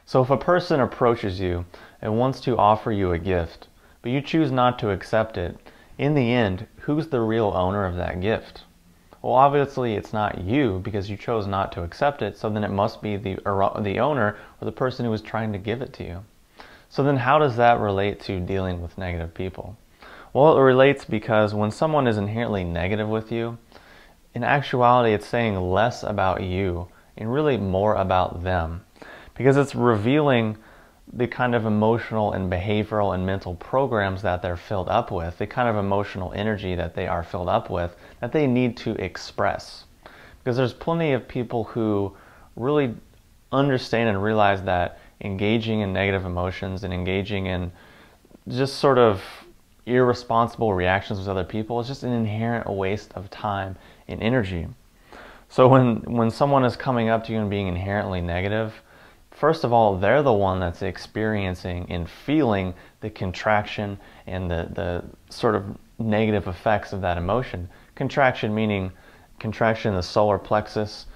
So if a person approaches you and wants to offer you a gift, but you choose not to accept it, in the end, who's the real owner of that gift? Well, obviously it's not you because you chose not to accept it, so then it must be the owner or the person who was trying to give it to you. So then how does that relate to dealing with negative people? Well, it relates because when someone is inherently negative with you, in actuality it's saying less about you and really more about them, because it's revealing the kind of emotional and behavioral and mental programs that they're filled up with, the kind of emotional energy that they are filled up with, that they need to express. Because there's plenty of people who really understand and realize that engaging in negative emotions and engaging in just sort of irresponsible reactions with other people is just an inherent waste of time and energy. So when someone is coming up to you and being inherently negative, first of all, they're the one that's experiencing and feeling the contraction and the sort of negative effects of that emotion. Contraction meaning contraction in the solar plexus,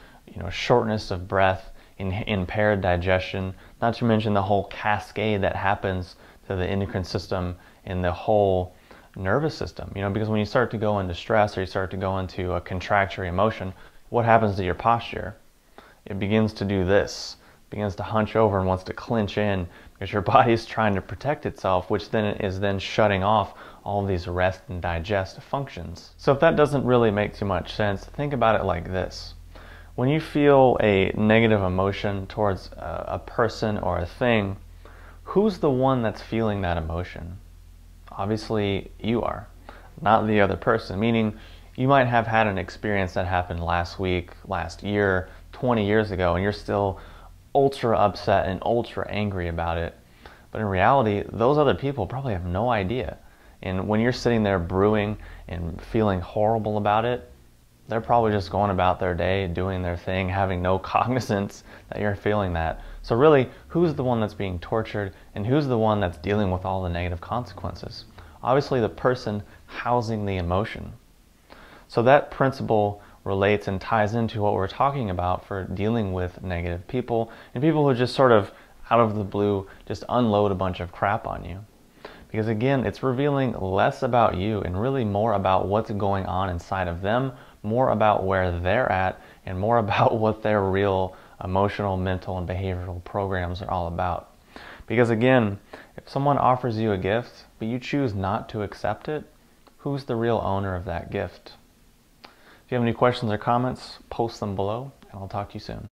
shortness of breath, impaired digestion, not to mention the whole cascade that happens to the endocrine system and the whole nervous system. Because when you start to go into stress or you start to go into a contractory emotion, what happens to your posture? It begins to do this. Begins to hunch over and wants to clench in because your body is trying to protect itself, which then is shutting off all of these rest and digest functions. So if that doesn't really make too much sense, think about it like this. When you feel a negative emotion towards a person or a thing, who's the one that's feeling that emotion? Obviously you are, not the other person, meaning you might have had an experience that happened last week, last year, 20 years ago, and you're still ultra upset and ultra angry about it. But in reality, those other people probably have no idea. And when you're sitting there brewing and feeling horrible about it, they're probably just going about their day, doing their thing, having no cognizance that you're feeling that. So really, who's the one that's being tortured and who's the one that's dealing with all the negative consequences? Obviously the person housing the emotion. So that principle relates and ties into what we're talking about for dealing with negative people and people who just sort of out of the blue just unload a bunch of crap on you. Because again, it's revealing less about you and really more about what's going on inside of them, more about where they're at, and more about what their real emotional, mental, and behavioral programs are all about. Because again, if someone offers you a gift, but you choose not to accept it, who's the real owner of that gift? If you have any questions or comments, post them below, and I'll talk to you soon.